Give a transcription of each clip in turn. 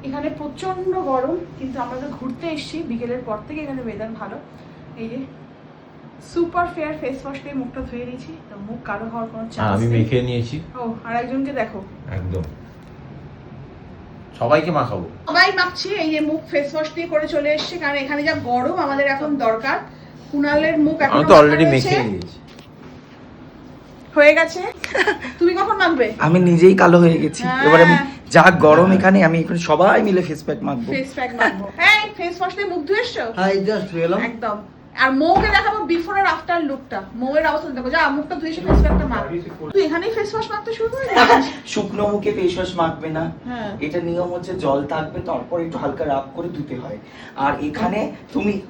এখানে প্রচন্ড গরম, কিন্তু আমরা তো ঘুরতে এসেছি বিকেলের পর থেকে, এখানে ওয়েদার ভালো। এই যে সুপার ফেয়ার ফেস ওয়াশ দিয়ে মুখটা ধুয়ে নিয়েছি, তো মুখ কালো হওয়ার কোনো চান্স নেই। আমি মেখে নিয়েছি। ও, আর একজনকে দেখো, একদম সবাইকে মাখাবো। সবাই মাখছি। এই যে মুখ ফেস ওয়াশ দিয়ে করে চলে এসেছে, কারণ এখানে যা গরম আমাদের এখন দরকার। কুনালের মুখ এখন আমি তো অলরেডি মেখে নিয়েছি, হয়ে গেছে। তুমি কখন মাখবে? আমি নিজেই কালো হয়ে গেছি। এবার আমি যা গরম এখানে, আমি এখন সবাই মিলে ফেস প্যাক মাখবো। ফেস প্যাক মাখবো। এই ফেস ওয়াশ দিয়ে মুখ ধুয়ে এসছো? হাই, জাস্ট ধুয়েলাম একদম। আর মৌকে দেখাবো বিফোর আর আফটার লুকটা। মৌয়ের অবস্থা দেখো, যা মুখটা ধুয়ে এসে ফেস প্যাকটা মাখ। তুই এখানেই ফেস ওয়াশ মাখতে শুরু করে দিয়েছিস? শুকনো মুখে ফেস ওয়াশ মাখবে না, হ্যাঁ। এটা নিয়ম হচ্ছে জল থাকবে, তারপর একটু হালকা রাব করে ধুতে হয়। আর এখানে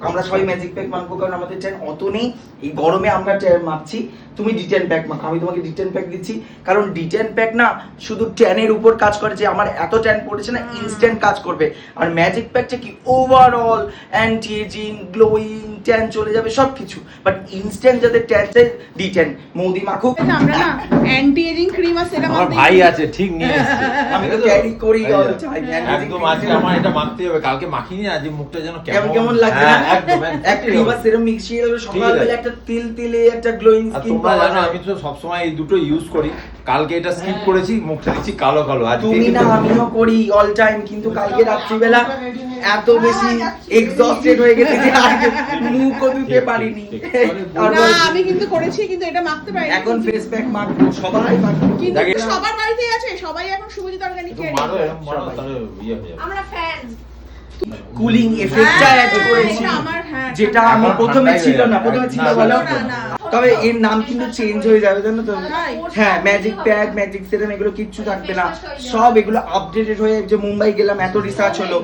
আমরা সবাই ম্যাজিক প্যাক মাখবো, কারণ আমাদের ট্যান অত নেই। এই গরমে আমরা মাখছি, তুমি ডিটেন প্যাক মাখো। আমি তোমাকে ডিটেন প্যাক দিচ্ছি, কারণ ডিটেন প্যাক না শুধু ট্যানের উপর কাজ করে, যে আমার এত ট্যান পড়েছে না, ইনস্ট্যান্ট কাজ করবে। আর ম্যাজিক প্যাকটা কি overall anti aging, glowing, tan চলে যাবে সবকিছু। বাট ইনস্ট্যান্ট যাদের ট্যান চাই, ডিটেন মৌদি মাখুক। আমরা না অ্যান্টি এজিং ক্রিম আর সেরাম আমার ভাই আছে ঠিক নিয়ে এসেছে। আমি তো ক্যারি করি অল টাইম। একদম আজকে আমার এটা মাখতে হবে, কালকে মাখিনি, আজ মুখটা যেন কেমন কেমন লাগছে না? একদম একটা রিভার সেরাম মিক্সিয়ে দেবে সকালবেলা, একটা তিল তিলে একটা গ্লোয়িং স্কিন। তোমরা জানো আমি তো সবসময় এই দুটো ইউজ করি। কালকে এটা স্কিপ করেছি, মুখটা দিচ্ছি কালো কালো। আজকে তুমি না, আমিও করি অল টাইম, কিন্তু কালকে রাত্রিবেলা এত বেশি এক্সস্টেড হয়ে গেছে যে আজকে মুখও ধুতে পারিনি। না, আমি কিন্তু করেছি, কিন্তু এটা মাখতে পারি। এখন ফেস প্যাক মাখবো, সবাই মাখবো। কিন্তু সবার বাড়িতে আছে, সবাই এখন শুভজিৎ অর্গানিক কেয়ার। মারো এরকম মারো, তাহলে ইয়ে হয়ে যাবে। আমরা ফ্যান। কুলিং এফেক্টটা অ্যাড করেছি, যেটা আমি প্রথমে ছিল না। প্রথমে ছিল বলো, তবে এর নাম কিন্তু চেঞ্জ হয়ে যাবে, জানো তো? হ্যাঁ, ম্যাজিক প্যাক, ম্যাজিক সেরাম এগুলো কিচ্ছু থাকবে না। সব এগুলো আপডেটেড হয়ে, যে মুম্বাই গেলাম এত রিসার্চ হলো,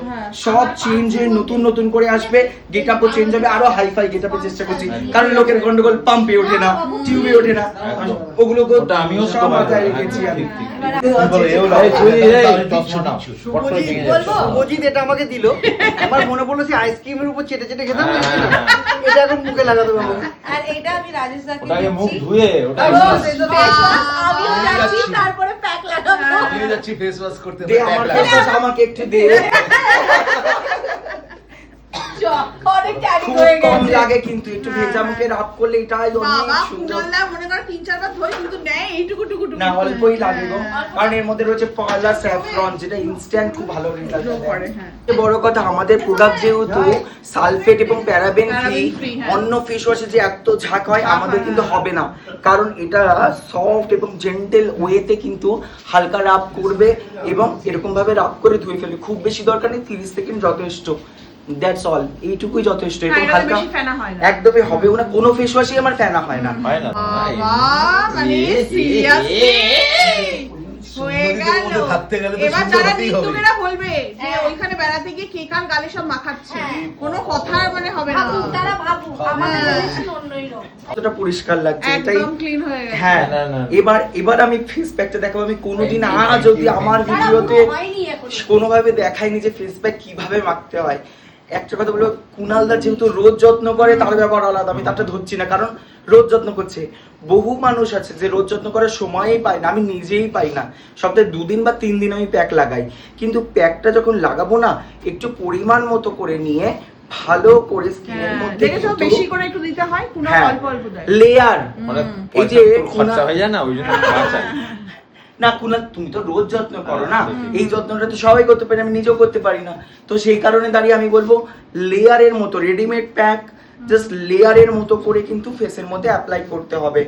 সব চেঞ্জ হয়ে নতুন নতুন করে আসবে। গেটআপও চেঞ্জ হবে, আরো হাইফাই গেটআপের চেষ্টা করছি, কারণ লোকের গন্ডগোল পাম্পে ওঠে না, টিউবে ওঠে না, ওগুলো আমিও সব মাথায় রেখেছি আমি। শুভজিৎ এটা আমাকে দিল, আমার মনে পড়লো যে আইসক্রিমের উপর চেটে চেটে খেতাম, এটা এখন মুখে লাগাতে পারবো। আর এটা আমি রাজেশ দাকে ওটাকে মুখ ধুয়ে ওটা আমিও যাচ্ছি, তারপরে প্যাক লাগাবো। আমি যাচ্ছি ফেস ওয়াশ করতে। দে আমার ফেস ওয়াশ, আমাকে একটু দে। অনেক ট্যানিং খুব হয়ে কম গেছে। লাগে, কিন্তু একটু ভেজা মুখে রাব করলে এটাই বাবা অনেক সুন্দর। কুনালদা মনে কর 3-4 বার ধরে কিন্তু নেয় এইটুকু টুকু টুকু। না, অল্পই লাগে গো, কারণ এর মধ্যে রয়েছে পার্লা স্যাফরন, যেটা ইনস্ট্যান্ট খুব ভালো রেজাল্ট করে। হ্যাঁ। বড় কথা, আমাদের প্রোডাক্ট যেহেতু সালফেট এবং প্যারাবেন ফ্রি, free, হ্যাঁ। অন্য ফেস ওয়াশে যে এত ঝাঁক হয় আমাদের কিন্তু হবে না, কারণ এটা সফট এবং জেন্টেল ওয়েতে কিন্তু হালকা রাব করবে এবং এরকম ভাবে রাব করে ধুয়ে ফেলবে। খুব বেশি দরকার নেই, 30 সেকেন্ড যথেষ্ট। দ্যাটস অল, এইটুকুই যথেষ্ট। না, একদম এটাতে হালকা, বেশি ফেনা হয় না। একদমই হবেও না। কোনো ফেস ওয়াশই আমার ফেনা হয় না। হয় না। বাবা মানে সিরিয়াসলি হয়ে গেল। থাকতে গেলে তো এবার সুন্দর যারা হতেই হবে। টিকটকেরা বলবে যে হ্যাঁ। ওইখানে বেড়াতে গিয়ে কে কার গালে সব মাখাচ্ছে, হ্যাঁ। কোনো কথা মানে হবে না। ভাবুক, তারা ভাবুক, আমাদের হ্যাঁ। রিলেশন অন্যই রকম। কতটা পরিষ্কার লাগছে, এটাই। একদম ক্লিন হয়ে গেছে। হ্যাঁ, না, না। এবার আমি ফেস প্যাকটা দেখাবো। আমি কোনোদিন আজ অব্দি আমার তারা ভিডিওতে হয়নি এখন। কোনোভাবে দেখাইনি যে ফেস প্যাক কিভাবে মাখতে হয়। একটা কথা বলবো, কুনালদা যেহেতু রোজ যত্ন করে, তার ব্যাপার আলাদা, আমি তারটা ধরছি না, কারণ রোজ যত্ন করছে। বহু মানুষ আছে যে রোজ যত্ন করার সময়ই পায় না, আমি নিজেই পাই না। সপ্তাহে 2 দিন বা 3 দিন আমি প্যাক লাগাই, কিন্তু প্যাকটা যখন লাগাবো না, একটু পরিমাণ মতো করে নিয়ে ভালো করে স্কিনের হ্যাঁ, মধ্যে দেখেছো বেশি করে একটু দিতে হয়, কোনো অল্প অল্প দেয়। লেয়ার, মানে এই যে খরচা হয়ে যায় না, ওই জন্য বাঁচাই। না কুনাল, তুমি তো রোজ যত্ন করো না, এই যত্নটা তো সবাই করতে পারে, আমি নিজেও করতে পারি না। তো সেই কারণে দাঁড়িয়ে আমি বলবো, লেয়ারের মতো রেডিমেড প্যাক জাস্ট লেয়ারের মতো করে কিন্তু ফেসের মধ্যে অ্যাপ্লাই করতে হবে।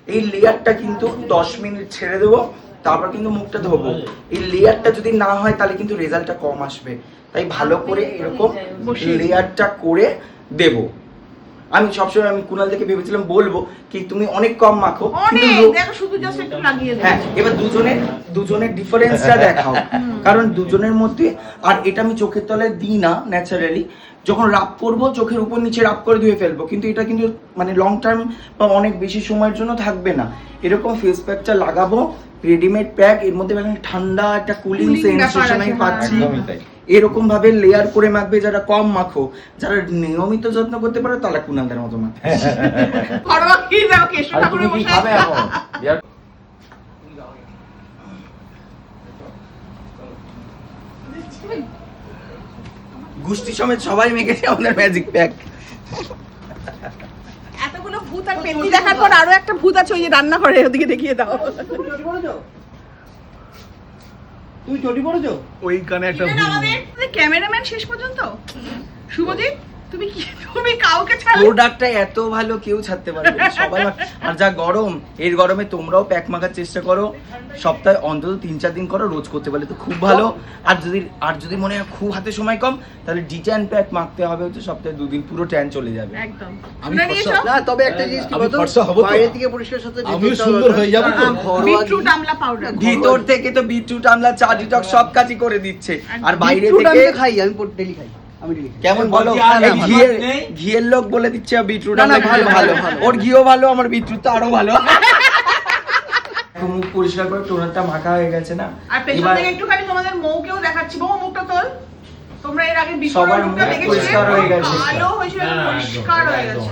এই লেয়ারটা কিন্তু 10 মিনিট ছেড়ে দেবো, তারপর কিন্তু মুখটা ধোবো। এই লেয়ারটা যদি না হয় তাহলে কিন্তু রেজাল্টটা কম আসবে, তাই ভালো করে এরকম লেয়ারটা করে দেবো। আমি সবসময় আমি কুনাল থেকে ভেবেছিলাম বলবো কি তুমি অনেক কম মাখো, অনেক কিন্তু দেখো শুধু জাস্ট একটু লাগিয়ে দাও। হ্যাঁ, এবার দুজনের ডিফারেন্সটা দেখাও, কারণ দুজনের মধ্যে। আর এটা আমি চোখের তলায় দিই না ন্যাচারালি, যখন রাব করবো চোখের উপর নিচে রাব করে ধুয়ে ফেলবো, কিন্তু এটা কিন্তু মানে লং টার্ম বা অনেক বেশি সময়ের জন্য থাকবে না। এরকম ফেস প্যাকটা লাগাবো, রেডিমেড প্যাক, এর মধ্যে ঠান্ডা একটা কুলিং সেন্সেশন আমি পাচ্ছি। একদমই তাই। এরকম ভাবে লেয়ার করে মাখবে, যারা কম মাখো, যারা নিয়মিত যত্ন করতে পারো, তারা কুনালদের মতো মাখো। ঘরোয়া কি দাও, কেশব আর ঠাকুরের তুমি কি মশাই। খাবে এখন? গোষ্ঠী সমেত সবাই মেখেছে আমাদের ম্যাজিক প্যাক। এতগুলো ভূত আর পেতনি দেখার পর আরো একটা ভূত আছে ওই যে রান্না করে, ওদিকে দেখিয়ে দাও। তুমি চটি পড়েছো? ওইখানে একটা আমাদের ক্যামেরাম্যান শেষ পর্যন্ত শুভজিৎ, তুমি কাউকে ছাড়ো। প্রোডাক্টটা এত ভালো কেউ ছাড়তে পারবে না, সবাই আর যা গরম, এর গরমে তোমরাও প্যাক মাখার চেষ্টা করো, সপ্তাহে অন্তত 3-4 দিন করো, রোজ করতে পারলে তো খুব ভালো। আর যদি মনে হয় খুব হাতে সময় কম, তাহলে ডিট্যান প্যাক মাখতে হবে হচ্ছে সপ্তাহে 2 দিন, পুরো ট্যান চলে যাবে। একদম আমি শুনে নিয়েছো? না, তবে একটা জিনিস কি আমি বলতো, ফর্সা হবো তো? বাইরে থেকে পরিষ্কার সাথে আমিও সুন্দর হয়ে যাবো তো? বিটরুট আমলা পাউডার। ভিতর থেকে তো বিটরুট আমলা, চা ডিটক্স সব কাজই করে দিচ্ছে, আর বাইরে বিটরুট আমি থেকে তো খাই, আমি ডেলি খাই, আমি ডেলি খাই। কেমন বলো, বলছি আর এই আমার নেই। ঘিয়ের লোক বলে দিচ্ছে বিটরুট না, না, আমলা ভালো, ভালো, ভালো। ওর ঘিও ভালো, আমার বিটরুট তো আরো ভালো। তো মুখ পরিষ্কার করে টোনারটা মাখা হয়ে গেছে না, আর পেছন এবার থেকে একটুখানি তোমাদের মৌকেও দেখাচ্ছি। বউ মুখটা তোল। তোমরা এর আগে সবার বিটরুট মুখটা মুখ দেখেছিলে? পরিষ্কার হয়ে গেছে। ভালো হয়েছিল, পরিষ্কার হয়ে গেছে।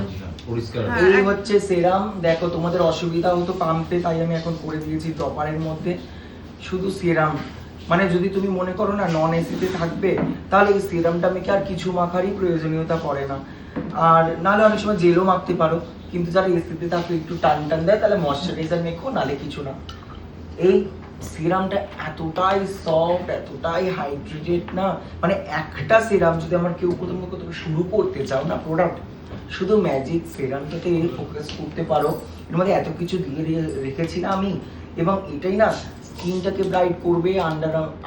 পরিষ্কার হ্যাঁ। এই হচ্ছে সেরাম। দেখো তোমাদের অসুবিধা হতো পাম্পে, তাই আমি এখন করে দিয়েছি ড্রপারের মধ্যে শুধু সেরাম। মানে যদি তুমি মনে করো না নন এসিতে থাকবে, তাহলে এই সেরামটা মেখে আর কিছু মাখারই প্রয়োজনীয়তা পড়ে না। আর নাহলে অনেক সময় জেলও মাখতে পারো, কিন্তু যারা এসিতে থাকবে একটু টান টান দেয়, তাহলে ময়শ্চারাইজার মেখো, নাহলে কিছু না। এই সিরামটা এতটাই সফট, এতটাই হাইড্রেটেড না, মানে একটা সিরাম যদি আমার কেউ প্রথমে শুরু করতে চাও না প্রোডাক্ট, শুধু ম্যাজিক সিরামটাতে ফোকাস করতে পারো। এর মধ্যে এত কিছু দিয়ে রেখেছি না আমি, এবং এটাই না স্কিনটাকে ব্রাইট করবে,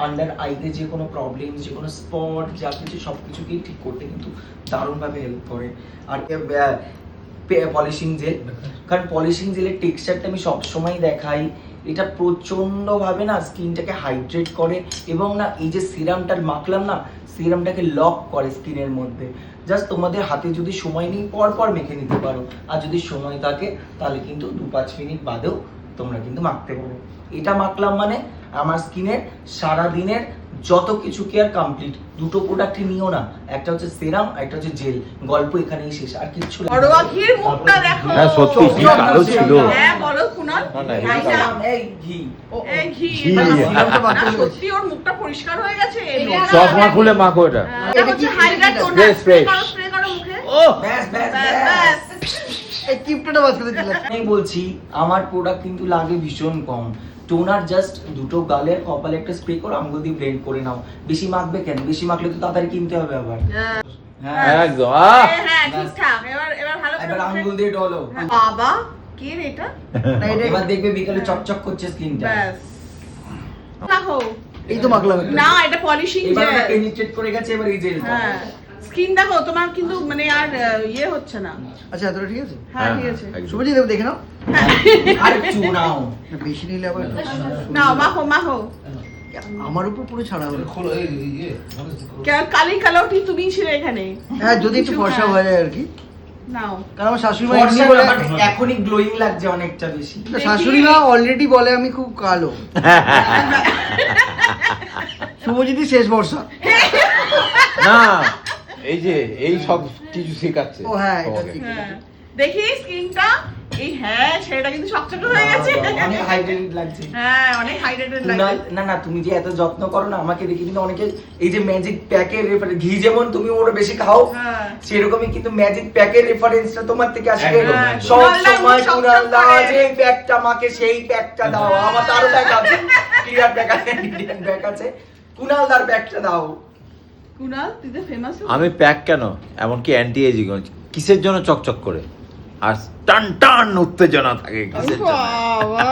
আন্ডার আইতে যে কোনো প্রবলেম, যে কোনো স্পট, যা কিছু সব কিছুকেই ঠিক করতে কিন্তু দারুণভাবে হেল্প করে। আর পলিশিং জেল, কারণ পলিশিং জেলের টেক্সচারটা আমি সবসময় দেখাই, এটা প্রচণ্ডভাবে না স্কিনটাকে হাইড্রেট করে, এবং না এই যে সিরামটার মাখলাম না, সিরামটাকে লক করে স্কিনের মধ্যে। জাস্ট তোমাদের হাতে যদি সময় নেই পর মেখে নিতে পারো, আর যদি সময় থাকে তাহলে কিন্তু 2-5 মিনিট বাদেও তোমরা কিন্তু মাখতে পারো। এটা মাখলাম মানে আমার স্কিনের সারা দিনের যত কিছু কেয়ার কমপ্লিট। দুটো প্রোডাক্টই নিও না, একটা হচ্ছে সেরাম আর একটা হচ্ছে জেল, গল্প এখানেই শেষ, আর কিচ্ছু না। ঘরোয়া ঘির মুখটা দেখো। হ্যাঁ, সত্যি কি কালো ছিল। হ্যাঁ বলো কুনাল। না, না, এই না, এই ঘি এই ঘি। ঘি। না, সত্যি ওর মুখটা পরিষ্কার হয়ে গেছে। চশমা খুলে মাখো এটা। এটা হচ্ছে হাইড্রাট টোনার। Fresh, fresh. স্প্রে করো মুখে। ও ব্যাস ব্যাস ব্যাস, ব্যাস। ব্যাস। এই কিপটাটা বাজ করে দিলাম। আমি বলছি আমার প্রোডাক্ট কিন্তু লাগে ভীষণ কম। টোনার জাস্ট দুটো গালের কপালে একটা স্প্রে করো, আঙ্গুল দিয়ে ব্লেন্ড করে নাও। বেশি মাখবে কেন? বেশি মাখলে তো তাড়াতাড়ি কিনতে হবে আবার। হ্যাঁ, একদম হ্যাঁ ঠিকঠাক। এবার ভালো করে এবার মুখে- আঙ্গুল দিয়ে ডলো। হ্যাঁ। বাবা কে রে এটা? না, এটা এবার দেখবে বিকালে চকচক করছে স্কিনটা। ব্যাস। দেখো। এই তো মাখলাম একটা। না এটা পলিশিং এবার জেল। পেনিট্রেট করে গেছে, এবার এই জেলটা। হ্যাঁ স্কিন দেখো তোমার কিন্তু মানে আর ইয়ে হচ্ছে না। আচ্ছা, এতটা ঠিক আছে? হ্যাঁ ঠিক আছে। শুভজিৎ দেখে নাও। আর চুনাও। না, বেশি নিলে আবার নাও মাখো। আমার উপর পুরো ছাড়া হলো। কালি কালারটি তুমি ছিলে এখানে। হ্যাঁ, যদি একটু ফর্সা হয়ে যায় আর কি। নাও। কারণ আমার শাশুড়ি মা ফর্সা এমনি বলে, না, but এখনই গ্লোয়িং লাগছে অনেকটা বেশি। না, শাশুড়ি মা অলরেডি বলে আমি খুব কালো। শুভজিৎই শেষ বর্ষা। না, এই যে এই সব কিছু শেখাচ্ছে ও হ্যাঁ, এটা তোমাকে। ঠিক। হ্যাঁ দেখি স্কিনটা। এই হ্যাঁ ছেলেটা কিন্তু চকচকে হয়ে গেছে। অনেক হাইড্রেটেড লাগছে। হ্যাঁ অনেক হাইড্রেটেড কুনাল, লাগছে। না তুমি যে এত যত্ন করো না আমাকে দেখে, কিন্তু অনেকে এই যে ম্যাজিক প্যাকের রেফারেন্স, ঘি যেমন তুমি ওরা বেশি খাও, হ্যাঁ। সেরকমই কিন্তু ম্যাজিক প্যাকের রেফারেন্সটা তোমার থেকে আসে। একদম, একদম। সব কুনালদা সময় সব কুনালদা করে। যে প্যাকটা আমাকে সেই প্যাকটা দাও, আমার তারও প্যাক আছে, ক্লিয়ার প্যাক আছে, ইন্ডিয়ান প্যাক আছে, কুনালদার প্যাকটা দাও। কুনাল তুই তো ফেমাস। আমি প্যাক কেন, এমনকি অ্যান্টি এজিং কিসের জন্য চকচক করে, আর টান টান উত্তেজনা থাকে কিসের জন্য। বাবা